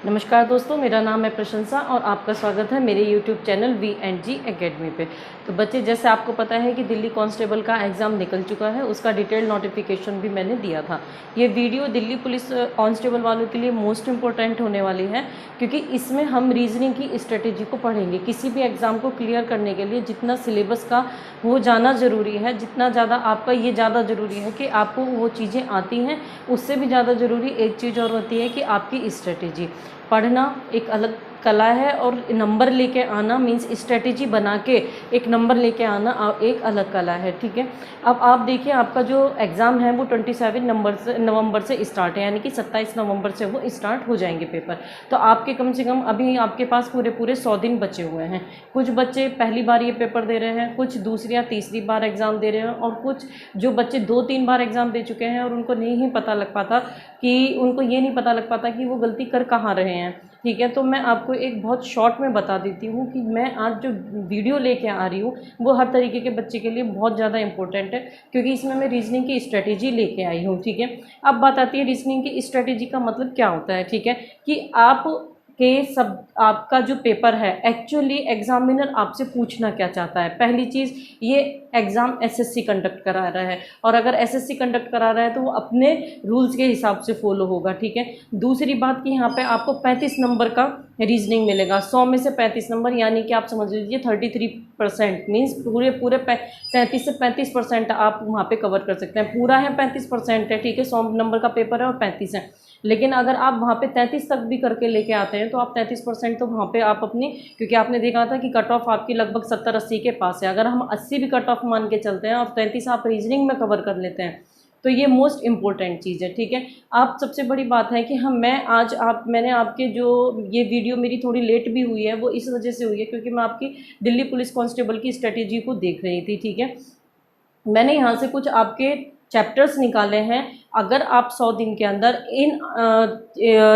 नमस्कार दोस्तों, मेरा नाम है प्रशंसा और आपका स्वागत है मेरे YouTube चैनल V&G एकेडमी पे। तो बच्चे, जैसे आपको पता है कि दिल्ली कांस्टेबल का एग्ज़ाम निकल चुका है, उसका डिटेल नोटिफिकेशन भी मैंने दिया था। ये वीडियो दिल्ली पुलिस कांस्टेबल वालों के लिए मोस्ट इम्पोर्टेंट होने वाली है, क्योंकि इसमें हम रीजनिंग की स्ट्रेटेजी को पढ़ेंगे। किसी भी एग्ज़ाम को क्लियर करने के लिए जितना सिलेबस का वो जाना ज़रूरी है, जितना ज़्यादा आपका ये ज़्यादा ज़रूरी है कि आपको वो चीज़ें आती हैं, उससे भी ज़्यादा ज़रूरी एक चीज़ और होती है कि आपकी स्ट्रेटेजी। पढ़ना एक अलग कला है और नंबर लेके आना मीन्स स्ट्रेटेजी बना के एक नंबर लेके आना एक अलग कला है। ठीक है, अब आप देखिए, आपका जो एग्ज़ाम है वो 27 नवंबर से स्टार्ट है, यानी कि 27 नवंबर से वो स्टार्ट हो जाएंगे पेपर। तो आपके कम से कम अभी आपके पास पूरे 100 दिन बचे हुए हैं। कुछ बच्चे पहली बार ये पेपर दे रहे हैं, कुछ दूसरी या तीसरी बार एग्ज़ाम दे रहे हैं, और कुछ जो बच्चे 2-3 बार एग्ज़ाम दे चुके हैं और उनको नहीं पता लग पाता कि उनको ये नहीं पता लग पाता कि वो गलती कर कहाँ रहे हैं। ठीक है, तो मैं आपको एक बहुत शॉर्ट में बता देती हूँ कि मैं आज जो वीडियो लेके आ रही हूँ वो हर तरीके के बच्चे के लिए बहुत ज़्यादा इंपॉर्टेंट है, क्योंकि इसमें मैं रीजनिंग की स्ट्रेटेजी लेके आई हूँ। ठीक है, अब बात आती है रीजनिंग की स्ट्रेटेजी का मतलब क्या होता है। ठीक है, कि आपका जो पेपर है एक्चुअली एग्जामिनर आपसे पूछना क्या चाहता है। पहली चीज़, ये एग्ज़ाम एसएससी कंडक्ट करा रहा है, और अगर एसएससी कंडक्ट करा रहा है तो वो अपने रूल्स के हिसाब से फॉलो होगा। ठीक है, दूसरी बात कि यहाँ पे आपको 35 नंबर का रीजनिंग मिलेगा। 100 में से 35 नंबर, यानी कि आप समझ लीजिए 33%, मीन्स पूरे 33 से 35% आप वहाँ पे कवर कर सकते हैं। पूरा है 35% है, ठीक है, 100 नंबर का पेपर है और 35 है, लेकिन अगर आप वहाँ पे 33 तक भी करके लेके आते हैं तो आप 33% तो वहाँ पे आप अपनी, क्योंकि आपने देखा था कि कट ऑफ आपकी लगभग 70-80 के पास है। अगर हम 80 भी कट ऑफ मान के चलते हैं और 33 आप रीजनिंग में कवर कर लेते हैं तो ये मोस्ट इम्पोर्टेंट चीज़ है। ठीक है, आप सबसे बड़ी बात है कि मैंने आपके जो ये वीडियो मेरी थोड़ी लेट भी हुई है वो इस वजह से हुई है क्योंकि मैं आपकी दिल्ली पुलिस कांस्टेबल की स्ट्रेटेजी को देख रही थी। ठीक है, मैंने यहाँ से कुछ आपके चैप्टर्स निकाले हैं। अगर आप 100 दिन के अंदर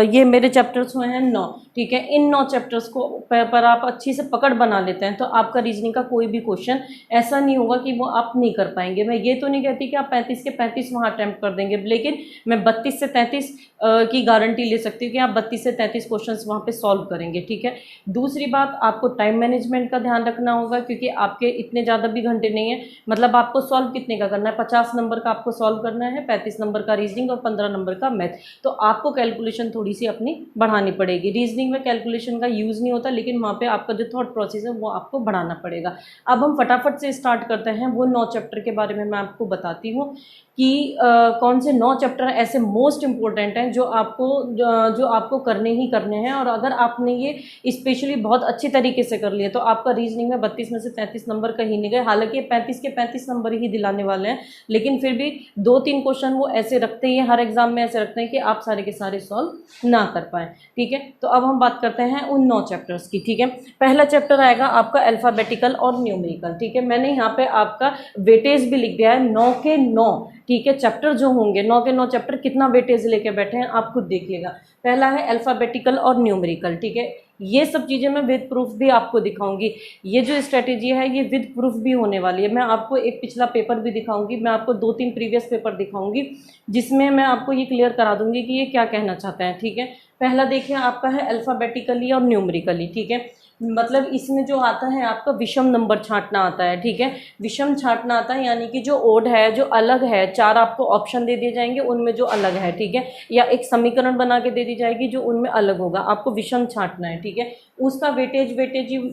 ये मेरे चैप्टर्स हुए हैं 9, ठीक है, इन 9 चैप्टर्स को पर आप अच्छी से पकड़ बना लेते हैं तो आपका रीजनिंग का कोई भी क्वेश्चन ऐसा नहीं होगा कि वो आप नहीं कर पाएंगे। मैं ये तो नहीं कहती कि आप 35 के 35 वहाँ अटैम्प्ट कर देंगे, लेकिन मैं 32 से 33 की गारंटी ले सकती हूँ कि आप 32 से 33 क्वेश्चन वहाँ पे सॉल्व करेंगे। ठीक है, दूसरी बात, आपको टाइम मैनेजमेंट का ध्यान रखना होगा, क्योंकि आपके इतने ज़्यादा भी घंटे नहीं है। मतलब आपको सॉल्व कितने का करना है, 50 नंबर का आपको सॉल्व करना है, 35 नंबर का रीजनिंग और 15 नंबर का मैथ। तो आपको कैलकुलेशन थोड़ी सी अपनी बढ़ानी पड़ेगी। रीजनिंग में कैलकुलेशन का यूज़ नहीं होता, लेकिन वहाँ पे आपका जो थॉट प्रोसेस है वो आपको बढ़ाना पड़ेगा। अब हम फटाफट से स्टार्ट करते हैं। वो 9 चैप्टर के बारे में मैं आपको बताती हूँ कि कौन से 9 चैप्टर ऐसे मोस्ट इम्पोर्टेंट हैं जो आपको करने ही करने हैं। और अगर आपने ये स्पेशली बहुत अच्छी तरीके से कर लिए तो आपका रीजनिंग में 32 में से 33 नंबर कहीं नहीं गए। हालांकि ये 35 के 35 नंबर ही दिलाने वाले हैं, लेकिन फिर भी 2-3 क्वेश्चन वो ऐसे रखते हैं, हर एग्जाम में ऐसे रखते हैं कि आप सारे के सारे सॉल्व ना कर पाएँ। ठीक है, तो अब हम बात करते हैं उन 9 चैप्टर्स की। ठीक है, पहला चैप्टर आएगा आपका अल्फ़ाबेटिकल और न्यूमेरिकल। ठीक है, मैंने यहाँ पे आपका वेटेज भी लिख दिया है 9 के 9। ठीक है, चैप्टर जो होंगे 9 के 9 चैप्टर कितना वेटेज लेके बैठे हैं आप खुद देखिएगा। पहला है अल्फ़ाबेटिकल और न्यूमेरिकल। ठीक है, ये सब चीज़ें मैं विद प्रूफ भी आपको दिखाऊंगी। ये जो स्ट्रेटेजी है ये विद प्रूफ भी होने वाली है। मैं आपको एक पिछला पेपर भी दिखाऊंगी, मैं आपको 2-3 प्रीवियस पेपर दिखाऊंगी जिसमें मैं आपको ये क्लियर करा दूंगी कि ये क्या कहना चाहते हैं। ठीक है, पहला देखिए आपका है अल्फ़ाबेटिकली और न्यूमेरिकली। ठीक है, मतलब इसमें जो आता है आपका विषम नंबर छांटना आता है। ठीक है, विषम छांटना आता है, यानी कि जो ओड है, जो अलग है, 4 आपको ऑप्शन दे दिए जाएंगे उनमें जो अलग है। ठीक है, या एक समीकरण बना के दे दी जाएगी जो उनमें अलग होगा, आपको विषम छांटना है। ठीक है, उसका वेटेज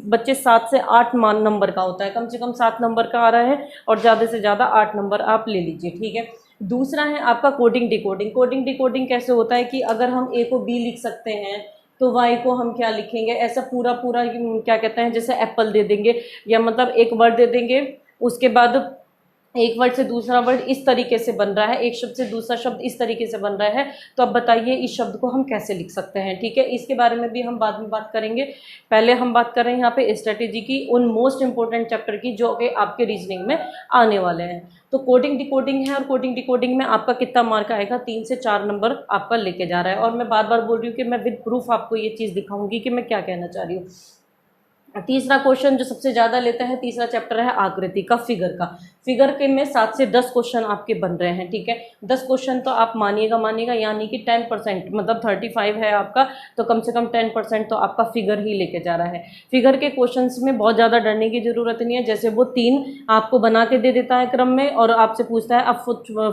बच्चे 7 से 8 मान नंबर का होता है। कम से कम 7 नंबर का आ रहा है और ज़्यादा से ज़्यादा 8 नंबर आप ले लीजिए। ठीक है, दूसरा है आपका कोडिंग डिकोडिंग। कोडिंग डिकोडिंग कैसे होता है कि अगर हम ए को बी लिख सकते हैं तो वाई को हम क्या लिखेंगे, ऐसा पूरा क्या कहते हैं, जैसे एप्पल दे देंगे, या मतलब एक वर्ड दे देंगे, उसके बाद एक वर्ड से दूसरा वर्ड इस तरीके से बन रहा है, एक शब्द से दूसरा शब्द इस तरीके से बन रहा है, तो अब बताइए इस शब्द को हम कैसे लिख सकते हैं। ठीक है, इसके बारे में भी हम बाद में बात करेंगे। पहले हम बात कर रहे हैं यहाँ पे स्ट्रेटेजी की, उन मोस्ट इंपॉर्टेंट चैप्टर की जो कि आपके रीजनिंग में आने वाले हैं। तो कोडिंग डिकोडिंग है, और कोडिंग डिकोडिंग में आपका कितना मार्क आएगा, 3 से 4 नंबर आपका लेके जा रहा है। और मैं बार बार बोल रही हूँ कि मैं विद प्रूफ आपको ये चीज़ दिखाऊंगी कि मैं क्या कहना चाह रही हूँ। तीसरा क्वेश्चन जो सबसे ज़्यादा लेता है, तीसरा चैप्टर है आकृति का, फिगर का। फिगर के में 7 से 10 क्वेश्चन आपके बन रहे हैं, ठीक है। 10 क्वेश्चन तो आप मानिएगा यानी कि 10%, मतलब 35 है आपका, तो कम से कम 10% तो आपका फिगर ही लेके जा रहा है। फिगर के क्वेश्चंस में बहुत ज़्यादा डरने की ज़रूरत नहीं है, जैसे वो 3 आपको बना के दे देता है क्रम में और आपसे पूछता है अब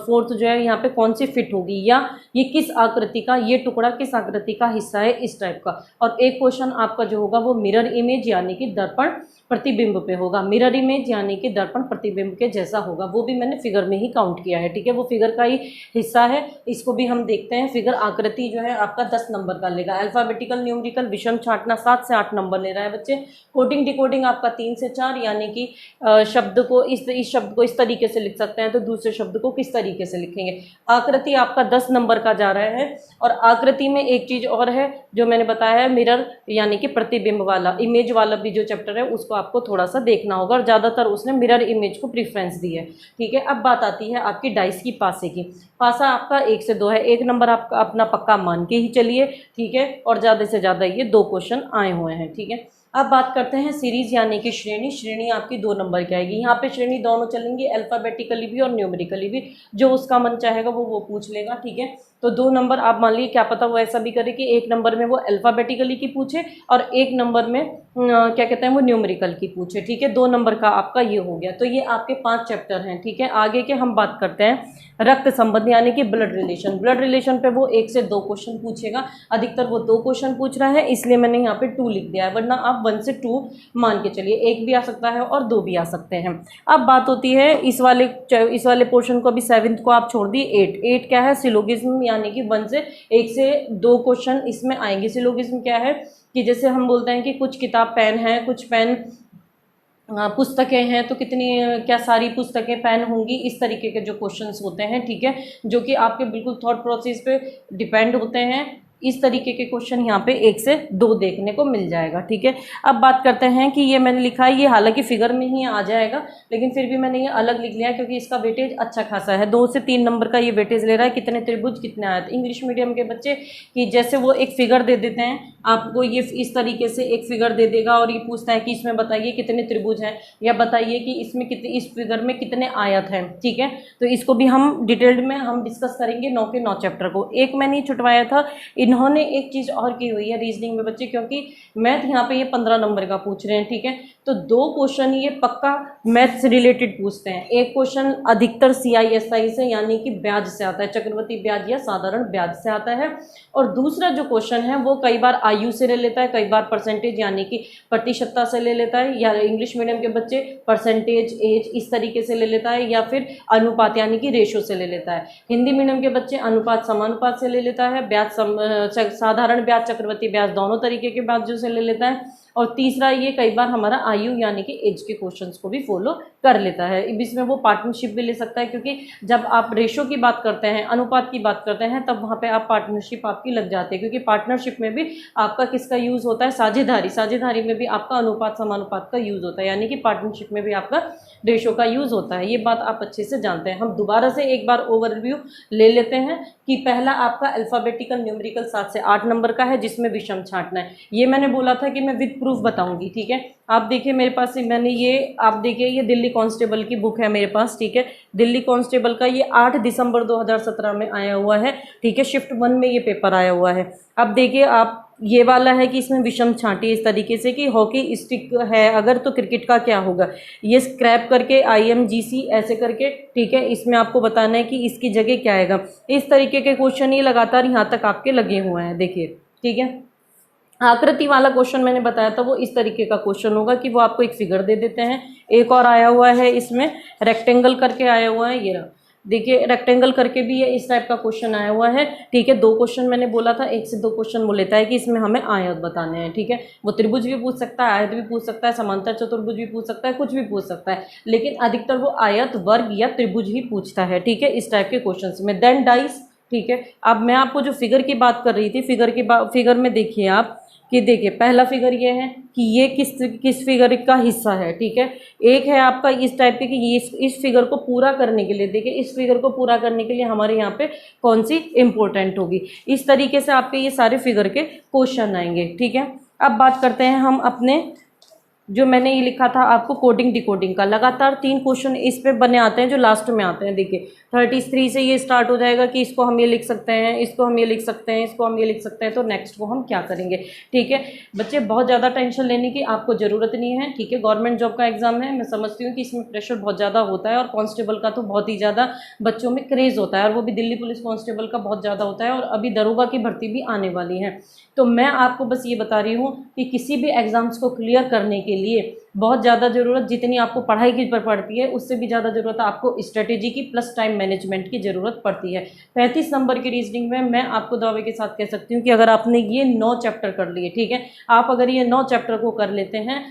फोर्थ जो है यहाँ पे कौन सी फिट होगी, या ये किस आकृति का, ये टुकड़ा किस आकृति का हिस्सा है, इस टाइप का। और एक क्वेश्चन आपका जो होगा वो मिरर इमेज यानी कि दर्पण प्रतिबिंब पे होगा। मिरर इमेज यानी कि दर्पण प्रतिबिंब के जैसा होगा, वो भी मैंने फिगर में ही काउंट किया है, ठीक है। वो फिगर का ही हिस्सा है, इसको भी हम देखते हैं। फिगर आकृति जो है आपका 10 नंबर का लेगा। अल्फाबेटिकल न्यूमेरिकल विषम छांटना 7 से 8 नंबर ले रहा है बच्चे। कोडिंग डिकोडिंग आपका 3 से 4, यानी कि शब्द को इस शब्द को इस तरीके से लिख सकते हैं तो दूसरे शब्द को किस तरीके से लिखेंगे। आकृति आपका 10 नंबर का जा रहा है। और आकृति में एक चीज़ और है जो मैंने बताया है, मिरर यानी कि प्रतिबिंब वाला, इमेज वाला भी जो चैप्टर है उसको आपको थोड़ा सा देखना होगा, और ज़्यादातर उसने मिरर इमेज को प्रीफ्रेंस दी है, ठीक है। अब बात आती है आपकी डाइस की पासे की। पासा आपका 1 से 2 है, 1 नंबर आपका अपना पक्का मान के ही चलिए, ठीक है। और ज़्यादा से ज़्यादा ये 2 क्वेश्चन आए हुए हैं, ठीक है। अब बात करते हैं सीरीज यानी कि श्रेणी। श्रेणी आपकी 2 नंबर की आएगी। यहाँ पे श्रेणी दोनों चलेंगी, अल्फाबेटिकली भी और न्यूमेरिकली भी, जो उसका मन चाहेगा वो पूछ लेगा, ठीक है। तो 2 नंबर आप मान लीजिए, क्या पता वो ऐसा भी करे कि 1 नंबर में वो अल्फाबेटिकली की पूछे और 1 नंबर में क्या कहते हैं वो न्यूमेरिकल की पूछे, ठीक है। 2 नंबर का आपका ये हो गया। तो ये आपके 5 चैप्टर हैं, ठीक है। आगे के हम बात करते हैं रक्त संबंध यानी कि ब्लड रिलेशन। ब्लड रिलेशन पे वो 1 से 2 क्वेश्चन पूछेगा, अधिकतर वो 2 क्वेश्चन पूछ रहा है, इसलिए मैंने यहाँ पे 2 लिख दिया है, वरना आप 1 से 2 मान के चलिए, 1 भी आ सकता है और 2 भी आ सकते हैं। अब बात होती है इस वाले पोर्शन को, अभी 7th को आप छोड़ दी। 8 क्या है, सिलोगिज्म यानी कि 1 से 2 क्वेश्चन इसमें आएंगे। सिलोगिज्म क्या है कि जैसे हम बोलते हैं कि कुछ किताब पेन है, कुछ पेन पुस्तकें हैं, तो कितनी क्या सारी पुस्तकें पेन होंगी, इस तरीके के जो क्वेश्चंस होते हैं, ठीक है, जो कि आपके बिल्कुल थॉट प्रोसेस पे डिपेंड होते हैं। इस तरीके के क्वेश्चन यहाँ पे 1 से 2 देखने को मिल जाएगा, ठीक है। अब बात करते हैं कि ये मैंने लिखा है, ये हालांकि फिगर में ही आ जाएगा, लेकिन फिर भी मैंने ये अलग लिख लिया है क्योंकि इसका वेटेज अच्छा खासा है। 2 से 3 नंबर का ये वेटेज ले रहा है। कितने त्रिभुज कितने आयत। इंग्लिश मीडियम के बच्चे कि जैसे वो एक फिगर दे देते हैं आपको, ये इस तरीके से एक फिगर दे देगा और ये पूछता है कि इसमें बताइए कितने त्रिभुज हैं, या बताइए कि इसमें कितने, इस फिगर में कितने आयत हैं, ठीक है। तो इसको भी हम डिटेल्ड में हम डिस्कस करेंगे 9 के 9 चैप्टर को। एक मैंने छुटवाया था, इन्होंने एक चीज़ और की हुई है रीजनिंग में बच्चे, क्योंकि मैथ यहाँ पे ये 15 नंबर का पूछ रहे हैं, ठीक है। तो 2 क्वेश्चन ये पक्का मैथ से रिलेटेड पूछते हैं। एक क्वेश्चन अधिकतर CISI से यानी कि ब्याज से आता है, चक्रवृद्धि ब्याज या साधारण ब्याज से आता है। और दूसरा जो क्वेश्चन है वो कई बार आयु से ले लेता है, कई बार परसेंटेज यानी कि प्रतिशतता से ले लेता है, या इंग्लिश मीडियम के बच्चे परसेंटेज एज इस तरीके से ले लेता है, या फिर अनुपात यानी कि रेशो से ले लेता है। हिंदी मीडियम के बच्चे अनुपात समानुपात से ले लेता है, ब्याज साधारण ब्याज चक्रवृद्धि ब्याज दोनों तरीके के ब्याजों से ले लेता है। और तीसरा ये कई बार हमारा आयु यानी कि एज के क्वेश्चंस को भी फॉलो कर लेता है। इसमें वो पार्टनरशिप भी ले सकता है, क्योंकि जब आप रेशो की बात करते हैं, अनुपात की बात करते हैं, तब वहाँ पे आप पार्टनरशिप आपकी लग जाती है, क्योंकि पार्टनरशिप में भी आपका किसका यूज़ होता है, साझेदारी। साझेदारी में भी आपका अनुपात समानुपात का यूज़ होता है, यानी कि पार्टनरशिप में भी आपका रेशो का यूज़ होता है। ये बात आप अच्छे से जानते हैं। हम दोबारा से एक बार ओवरव्यू ले लेते हैं कि पहला आपका अल्फाबेटिकल न्यूमेरिकल 7 से 8 नंबर का है, जिसमें विषम छांटना है। ये मैंने बोला था कि मैं विद प्रूफ बताऊंगी, ठीक है। आप देखिए मेरे पास मैंने ये, आप देखिए ये दिल्ली कांस्टेबल की बुक है मेरे पास, ठीक है। दिल्ली कांस्टेबल का ये 8 दिसंबर 2017 में आया हुआ है, ठीक है। शिफ्ट 1 में ये पेपर आया हुआ है। अब देखिए आप, ये वाला है कि इसमें विषम छांटी इस तरीके से कि हॉकी स्टिक है अगर, तो क्रिकेट का क्या होगा, ये स्क्रैप करके IMGC ऐसे करके, ठीक है। इसमें आपको बताना है कि इसकी जगह क्या आएगा। इस तरीके के क्वेश्चन ये लगातार यहाँ तक आपके लगे हुए हैं, देखिए, ठीक है। आकृति वाला क्वेश्चन मैंने बताया था, वो इस तरीके का क्वेश्चन होगा कि वो आपको एक फिगर दे देते हैं। एक और आया हुआ है इसमें रेक्टेंगल करके आया हुआ है, ये रहा, देखिए रेक्टेंगल करके भी ये इस टाइप का क्वेश्चन आया हुआ है, ठीक है। 2 क्वेश्चन मैंने बोला था, 1 से 2 क्वेश्चन वो लेता है कि इसमें हमें आयत बताने हैं, ठीक है। वो त्रिभुज भी पूछ सकता है, आयत भी पूछ सकता है, समांतर चतुर्भुज भी पूछ सकता है, कुछ भी पूछ सकता है, लेकिन अधिकतर वो आयत, वर्ग या त्रिभुज ही पूछता है, ठीक है, इस टाइप के क्वेश्चन में। देन डाइस, ठीक है। अब मैं आपको जो फिगर की बात कर रही थी, फिगर में देखिए आप कि देखिए पहला फिगर ये है कि ये किस फिगर का हिस्सा है, ठीक है। एक है आपका इस टाइप के कि ये इस फिगर को पूरा करने के लिए, देखिए इस फिगर को पूरा करने के लिए हमारे यहाँ पे कौन सी इंपॉर्टेंट होगी। इस तरीके से आपके ये सारे फिगर के क्वेश्चन आएंगे, ठीक है। अब बात करते हैं हम अपने जो मैंने ये लिखा था आपको कोडिंग डिकोडिंग का, लगातार 3 क्वेश्चन इस पे बने आते हैं जो लास्ट में आते हैं। देखिए 33 से ये स्टार्ट हो जाएगा कि इसको हम ये लिख सकते हैं, इसको हम ये लिख सकते हैं, इसको हम ये लिख सकते हैं, तो नेक्स्ट को हम क्या करेंगे। ठीक है बच्चे, बहुत ज़्यादा टेंशन लेने की आपको ज़रूरत नहीं है। ठीक है, गवर्नमेंट जॉब का एग्जाम है, मैं समझती हूँ कि इसमें प्रेशर बहुत ज़्यादा होता है, और कांस्टेबल का तो बहुत ही ज़्यादा बच्चों में क्रेज़ होता है, और वो भी दिल्ली पुलिस कांस्टेबल का बहुत ज़्यादा होता है, और अभी दरोगा की भर्ती भी आने वाली है। तो मैं आपको बस ये बता रही हूँ कि किसी भी एग्ज़ाम्स को क्लियर करने के लिए बहुत ज़्यादा ज़रूरत, जितनी आपको पढ़ाई की पर पड़ती है उससे भी ज़्यादा ज़रूरत आपको स्ट्रेटेजी की प्लस टाइम मैनेजमेंट की ज़रूरत पड़ती है। 35 नंबर की रीजनिंग में मैं आपको दावे के साथ कह सकती हूँ कि अगर आपने ये 9 चैप्टर कर लिए, ठीक है, आप अगर ये 9 चैप्टर को कर लेते हैं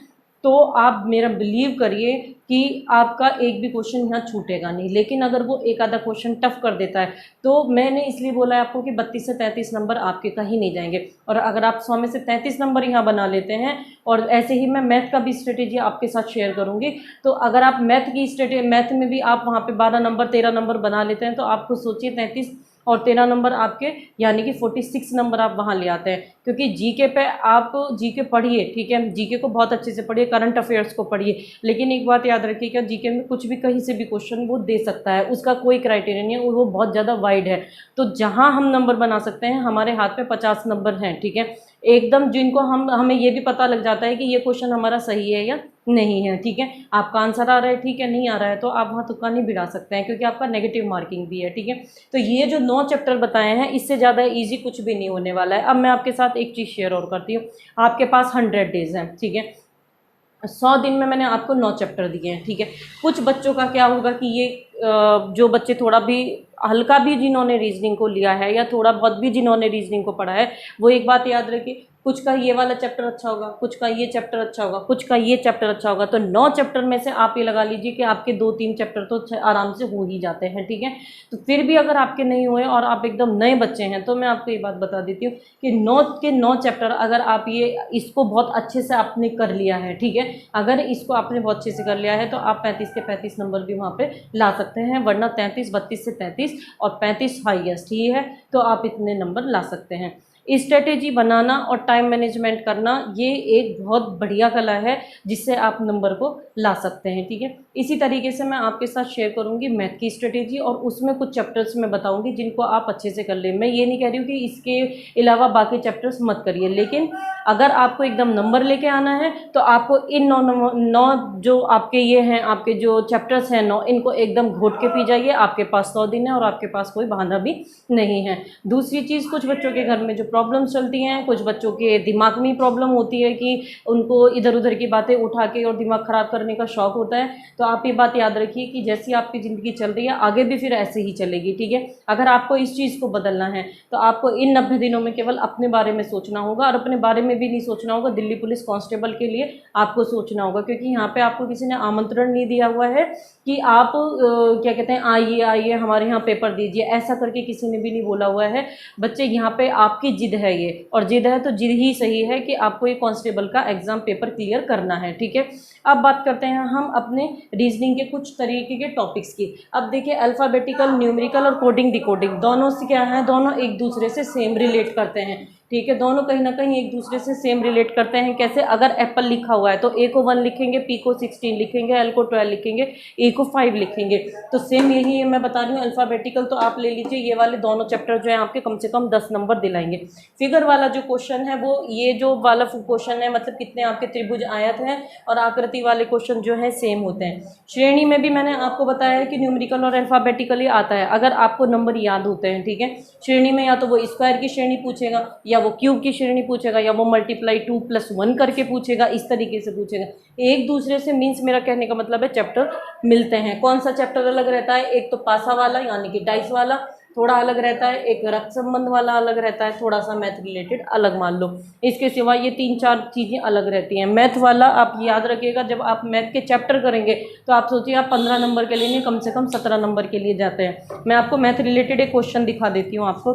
तो आप मेरा बिलीव करिए कि आपका एक भी क्वेश्चन यहाँ छूटेगा नहीं। लेकिन अगर वो एक आधा क्वेश्चन टफ कर देता है तो मैंने इसलिए बोला है आपको कि 32 से 33 नंबर आपके कहीं नहीं जाएंगे। और अगर आप 100 में से 33 नंबर यहाँ बना लेते हैं, और ऐसे ही मैं मैथ का भी स्ट्रेटेजी आपके साथ शेयर करूँगी, तो अगर आप मैथ में भी आप वहाँ पर 12 नंबर 13 नंबर बना लेते हैं तो आप खुद सोचिए 33 और 13 नंबर आपके, यानी कि 46 नंबर आप वहाँ ले आते हैं। क्योंकि जीके पे आप जीके पढ़िए, ठीक है, जीके को बहुत अच्छे से पढ़िए, करंट अफेयर्स को पढ़िए, लेकिन एक बात याद रखिएगा, जीके में कुछ भी कहीं से भी क्वेश्चन वो दे सकता है, उसका कोई क्राइटेरिया नहीं है, वो बहुत ज़्यादा वाइड है। तो जहाँ हम नंबर बना सकते हैं, हमारे हाथ में 50 नंबर हैं, ठीक है, एकदम, जिनको हमें ये भी पता लग जाता है कि ये क्वेश्चन हमारा सही है या नहीं है। ठीक है, आपका आंसर आ रहा है, ठीक है, नहीं आ रहा है तो आप वहाँ तुक्का नहीं भिड़ा सकते हैं, क्योंकि आपका नेगेटिव मार्किंग भी है। ठीक है, तो ये जो 9 चैप्टर बताए हैं इससे ज़्यादा इजी कुछ भी नहीं होने वाला है। अब मैं आपके साथ एक चीज़ शेयर और करती हूँ। आपके पास 100 डेज हैं, ठीक है, 100 दिन में मैंने आपको 9 चैप्टर दिए हैं। ठीक है, कुछ बच्चों का क्या होगा कि ये जो बच्चे थोड़ा भी हल्का भी जिन्होंने रीजनिंग को लिया है, या थोड़ा बहुत भी जिन्होंने रीजनिंग को पढ़ा है, वो एक बात याद रखिए, कुछ का ये वाला चैप्टर अच्छा होगा, कुछ का ये चैप्टर अच्छा होगा, कुछ का ये चैप्टर अच्छा होगा। तो 9 चैप्टर में से आप ये लगा लीजिए कि आपके 2-3 चैप्टर तो आराम से हो ही जाते हैं। ठीक है, तो फिर भी अगर आपके नहीं हुए और आप एकदम नए बच्चे हैं, तो मैं आपको ये बात बता देती हूँ कि 9 के 9 चैप्टर अगर आप इसको बहुत अच्छे से आपने कर लिया है, ठीक है, अगर इसको आपने बहुत अच्छे से कर लिया है तो आप 35 के 35 नंबर भी वहाँ पे ला सकते हैं, वरना 32 से 33 और 35 हाईएस्ट ही है, तो आप इतने नंबर ला सकते हैं। स्ट्रेटेजी बनाना और टाइम मैनेजमेंट करना ये एक बहुत बढ़िया कला है, जिससे आप नंबर को ला सकते हैं। ठीक है, इसी तरीके से मैं आपके साथ शेयर करूंगी मैथ की स्ट्रेटेजी, और उसमें कुछ चैप्टर्स मैं बताऊंगी जिनको आप अच्छे से कर लें। मैं ये नहीं कह रही हूँ कि इसके अलावा बाकी चैप्टर्स मत करिए, लेकिन अगर आपको एकदम नंबर लेके आना है तो आपको इन 9 जो आपके ये हैं, आपके जो चैप्टर्स हैं 9, इनको एकदम घोट के पी जाइए। आपके पास 100 दिन है और आपके पास कोई बहाना भी नहीं है। दूसरी चीज़, कुछ बच्चों के घर में जो प्रॉब्लम्स चलती हैं, कुछ बच्चों के दिमाग में प्रॉब्लम होती है कि उनको इधर उधर की बातें उठा के और दिमाग ख़राब करने का शौक़ होता है। तो आप ये बात याद रखिए कि जैसी आपकी ज़िंदगी चल रही है आगे भी फिर ऐसे ही चलेगी। ठीक है, अगर आपको इस चीज़ को बदलना है तो आपको इन 90 दिनों में केवल अपने बारे में सोचना होगा, और अपने बारे में भी नहीं सोचना होगा, दिल्ली पुलिस कांस्टेबल के लिए आपको सोचना होगा। क्योंकि यहाँ पे आपको किसी ने आमंत्रण नहीं दिया हुआ है कि आप क्या कहते हैं, आइए आइए हमारे यहाँ पेपर दीजिए, ऐसा करके किसी ने भी नहीं बोला हुआ है। बच्चे, यहाँ पे आपकी जिद है ये, और जिद है तो जिद ही सही है कि आपको ये कांस्टेबल का एग्जाम पेपर क्लियर करना है। ठीक है, अब बात करते हैं हम अपने रीजनिंग के कुछ तरीके के टॉपिक्स की। अब देखिए, अल्फ़ाबेटिकल, न्यूमेरिकल और कोडिंग डिकोडिंग दोनों से क्या है, दोनों एक दूसरे से सेम रिलेट करते हैं। ठीक है, दोनों कहीं ना कहीं एक दूसरे से सेम रिलेट करते हैं। कैसे, अगर एप्पल लिखा हुआ है तो ए को 1 लिखेंगे, पी को 16 लिखेंगे, एल को 12 लिखेंगे, ए को 5 लिखेंगे। तो सेम यही है मैं बता रही हूँ। अल्फ़ाबेटिकल तो आप ले लीजिए, ये वाले दोनों चैप्टर जो है आपके कम से कम 10 नंबर दिलाएंगे। फिगर वाला जो क्वेश्चन है, वो ये जो वाला क्वेश्चन है, मतलब कितने आपके त्रिभुज आयत हैं, और आकृति वाले क्वेश्चन जो है सेम होते हैं। श्रेणी में भी मैंने आपको बताया है कि न्यूमेरिकल और अल्फ़ाबेटिकली आता है, अगर आपको नंबर याद होते हैं। ठीक है, श्रेणी में या तो वो स्क्वायर की श्रेणी पूछेगा, या वो क्यूब की श्रेणी पूछेगा, या वो मल्टीप्लाई 2 + 1 करके पूछेगा, इस तरीके से पूछेगा। एक दूसरे से मीन्स मेरा कहने का मतलब है चैप्टर मिलते हैं। कौन सा चैप्टर अलग रहता है, एक तो पासा वाला यानी कि डाइस वाला थोड़ा अलग रहता है, एक रक्त संबंध वाला अलग रहता है, थोड़ा सा मैथ रिलेटेड अलग मान लो। इसके सिवा ये 3-4 चीज़ें अलग रहती हैं। मैथ वाला आप याद रखिएगा, जब आप मैथ के चैप्टर करेंगे तो आप सोचिए आप 15 नंबर के लिए नहीं, कम से कम 17 नंबर के लिए जाते हैं। मैं आपको मैथ रिलेटेड एक क्वेश्चन दिखा देती हूँ आपको।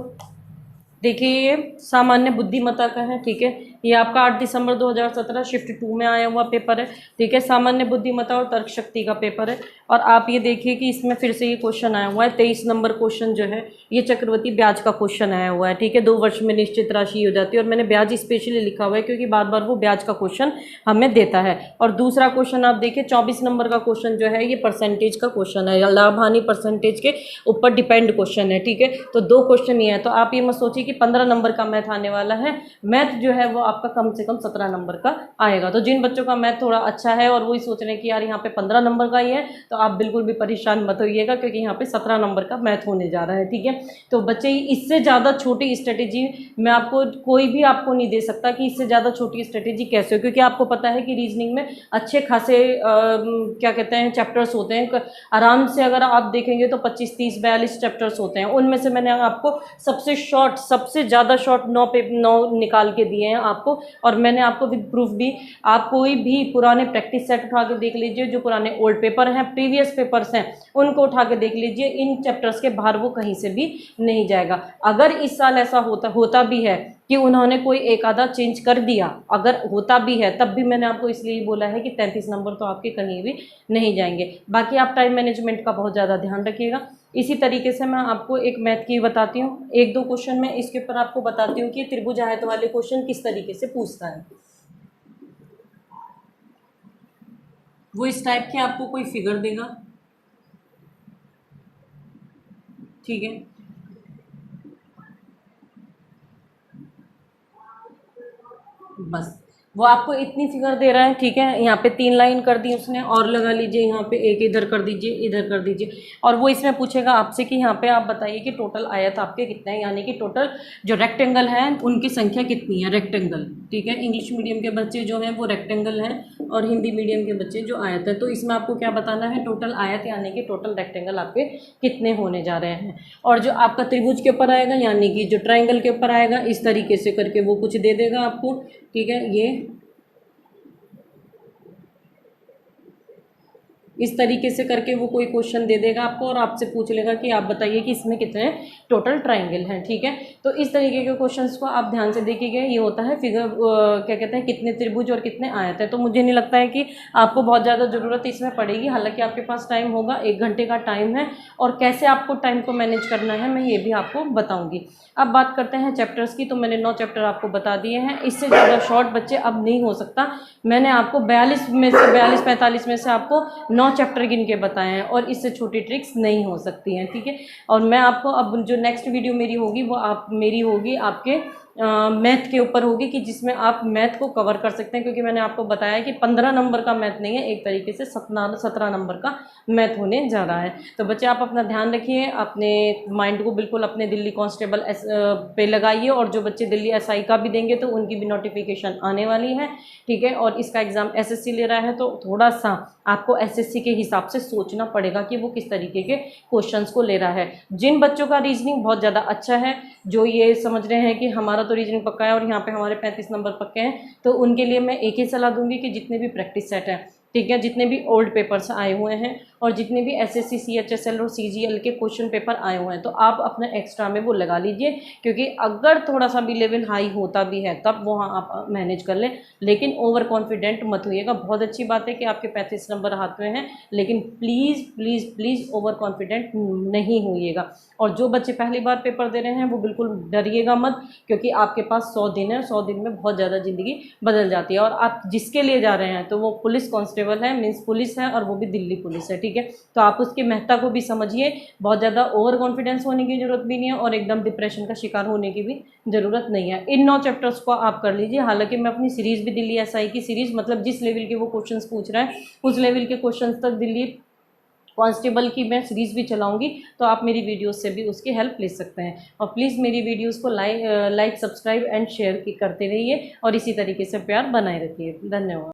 देखिए, ये सामान्य बुद्धिमत्ता का है। ठीक है, ये आपका 8 दिसंबर 2017 शिफ्ट 2 में आया हुआ पेपर है, ठीक है। सामान्य बुद्धिमत्ता और तर्क शक्ति का पेपर है। और आप ये देखिए कि इसमें फिर से ये क्वेश्चन आया हुआ है 23 नंबर क्वेश्चन जो है ये चक्रवृद्धि ब्याज का क्वेश्चन आया हुआ है, ठीक है। 2 वर्ष में निश्चित राशि हो जाती है, और मैंने ब्याज स्पेशली लिखा हुआ है क्योंकि बार बार वो ब्याज का क्वेश्चन हमें देता है। और दूसरा क्वेश्चन आप देखिए 24 नंबर का क्वेश्चन जो है ये परसेंटेज का क्वेश्चन है, या लाभ हानि परसेंटेज के ऊपर डिपेंड क्वेश्चन है, ठीक है। तो 2 क्वेश्चन ये है, तो आप ये मत सोचिए कि 15 नंबर का मैथ आने वाला है। मैथ जो है वो आपका कम से कम 17 नंबर का आएगा। तो जिन बच्चों का मैथ थोड़ा अच्छा है और वही सोच रहे हैं कि यार यहाँ पे 15 नंबर का ही है, तो आप बिल्कुल भी परेशान मत होइएगा, क्योंकि यहाँ पे 17 नंबर का मैथ होने जा रहा है, ठीक है। तो बच्चे इससे ज़्यादा छोटी स्ट्रेटेजी मैं आपको कोई भी आपको नहीं दे सकता कि इससे ज़्यादा छोटी स्ट्रेटेजी कैसे हो, क्योंकि आपको पता है कि रीजनिंग में अच्छे खासे क्या कहते हैं चैप्टर्स होते हैं। आराम से अगर आप देखेंगे तो 25, 30, 42 चैप्टर्स होते हैं। उनमें से मैंने आपको सबसे शॉर्ट, सबसे ज़्यादा शॉर्ट 9 निकाल के दिए हैं आपको। और मैंने आपको विद प्रूफ भी, आप कोई भी पुराने प्रैक्टिस सेट उठा के देख लीजिए, जो पुराने ओल्ड पेपर हैं, प्रीवियस पेपर्स हैं, उनको उठा के देख लीजिए। इन चैप्टर्स के बाहर वो कहीं से भी नहीं जाएगा। अगर इस साल ऐसा होता भी है कि उन्होंने कोई एक आधा चेंज कर दिया, अगर होता भी है, तब भी मैंने आपको इसलिए बोला है कि 33 नंबर तो आपके कहीं भी नहीं जाएंगे। बाकी आप टाइम मैनेजमेंट का बहुत ज़्यादा ध्यान रखिएगा। इसी तरीके से मैं आपको एक मैथ की बताती हूँ, 1-2 क्वेश्चन मैं इसके ऊपर आपको बताती हूँ कि त्रिभुज आयत वाले क्वेश्चन किस तरीके से पूछता है। वो इस टाइप के आपको कोई फिगर देगा, ठीक है। बस वो आपको इतनी फिगर दे रहा है, ठीक है। यहाँ पे 3 लाइन कर दी उसने, और लगा लीजिए यहाँ पे एक इधर कर दीजिए, इधर कर दीजिए। और वो इसमें पूछेगा आपसे कि यहाँ पे आप बताइए कि टोटल आयत आपके कितने हैं, यानी कि टोटल जो रेक्टेंगल हैं उनकी संख्या कितनी है, रेक्टेंगल, ठीक है। इंग्लिश मीडियम के बच्चे जो हैं वो रेक्टेंगल हैं, और हिंदी मीडियम के बच्चे जो आयत है। तो इसमें आपको क्या बताना है, टोटल आयत यानी कि टोटल रेक्टेंगल आपके कितने होने जा रहे हैं। और जो आपका त्रिभुज के ऊपर आएगा, यानी कि जो ट्राइंगल के ऊपर आएगा, इस तरीके से करके वो कुछ दे देगा आपको, ठीक है। ये इस तरीके से करके वो कोई क्वेश्चन दे देगा आपको, और आपसे पूछ लेगा कि आप बताइए कि इसमें कितने टोटल ट्राइंगल हैं, ठीक है। तो इस तरीके के क्वेश्चंस को आप ध्यान से देखिएगा। ये होता है फिगर क्या कहते हैं, कितने त्रिभुज और कितने आयत है। तो मुझे नहीं लगता है कि आपको बहुत ज़्यादा ज़रूरत इसमें पड़ेगी, हालांकि आपके पास टाइम होगा, 1 घंटे का टाइम है, और कैसे आपको टाइम को मैनेज करना है मैं ये भी आपको बताऊँगी। अब बात करते हैं चैप्टर्स की। तो मैंने 9 चैप्टर आपको बता दिए हैं, इससे ज़्यादा शॉर्ट बच्चे अब नहीं हो सकता। मैंने आपको 42-45 में से आपको 9 चैप्टर गिन के बताए हैं, और इससे छोटी ट्रिक्स नहीं हो सकती हैं, ठीक है। और मैं आपको अब जो नेक्स्ट वीडियो मेरी होगी वो मेरी होगी आपके मैथ के ऊपर होगी, कि जिसमें आप मैथ को कवर कर सकते हैं, क्योंकि मैंने आपको बताया कि 15 नंबर का मैथ नहीं है, एक तरीके से 17 नंबर का मैथ होने जा रहा है। तो बच्चे आप अपना ध्यान रखिए, अपने माइंड को बिल्कुल अपने दिल्ली कांस्टेबल पे लगाइए, और जो बच्चे दिल्ली एसआई का भी देंगे तो उनकी भी नोटिफिकेशन आने वाली है, ठीक है। और इसका एग्ज़ाम एसएससी ले रहा है, तो थोड़ा सा आपको एसएससी के हिसाब से सोचना पड़ेगा कि वो किस तरीके के क्वेश्चंस को ले रहा है। जिन बच्चों का रीजनिंग बहुत ज़्यादा अच्छा है, जो ये समझ रहे हैं कि हमारा तो रीजनिंग पक्का है और यहाँ पे हमारे 35 नंबर पक्के हैं, तो उनके लिए मैं एक ही सलाह दूंगी कि जितने भी प्रैक्टिस सेट हैं, ठीक है, जितने भी ओल्ड पेपर्स आए हुए हैं, और जितने भी एसएससी, सीएचएसएल और सीजीएल के क्वेश्चन पेपर आए हुए हैं, तो आप अपना एक्स्ट्रा में वो लगा लीजिए, क्योंकि अगर थोड़ा सा भी लेवल हाई होता भी है तब वहाँ आप मैनेज कर लें, लेकिन ओवर कॉन्फिडेंट मत होइएगा। बहुत अच्छी बात है कि आपके 35 नंबर हाथ में हैं, लेकिन please please please over confident नहीं होइएगा। और जो बच्चे पहली बार पेपर दे रहे हैं वो बिल्कुल डरिएगा मत, क्योंकि आपके पास 100 दिन है, 100 दिन में बहुत ज़्यादा ज़िंदगी बदल जाती है। और आप जिसके लिए जा रहे हैं तो वो पुलिस कांस्टेबल है, मीन्स पुलिस है, और वो भी दिल्ली पुलिस है, ठीक है। तो आप उसकी महत्ता को भी समझिए, बहुत ज़्यादा ओवर कॉन्फिडेंस होने की ज़रूरत भी नहीं है, और एकदम डिप्रेशन का शिकार होने की भी ज़रूरत नहीं है। इन 9 चैप्टर्स को आप कर लीजिए। हालांकि मैं अपनी सीरीज़ भी दिल्ली एसआई की सीरीज़, मतलब जिस लेवल के वो क्वेश्चंस पूछ रहा है उस लेवल के क्वेश्चंस तक दिल्ली कांस्टेबल की मैं सीरीज़ भी चलाऊंगी, तो आप मेरी वीडियोस से भी उसकी हेल्प ले सकते हैं। और प्लीज़ मेरी वीडियोस को लाइक, सब्सक्राइब एंड शेयर करते रहिए, और इसी तरीके से प्यार बनाए रखिए। धन्यवाद।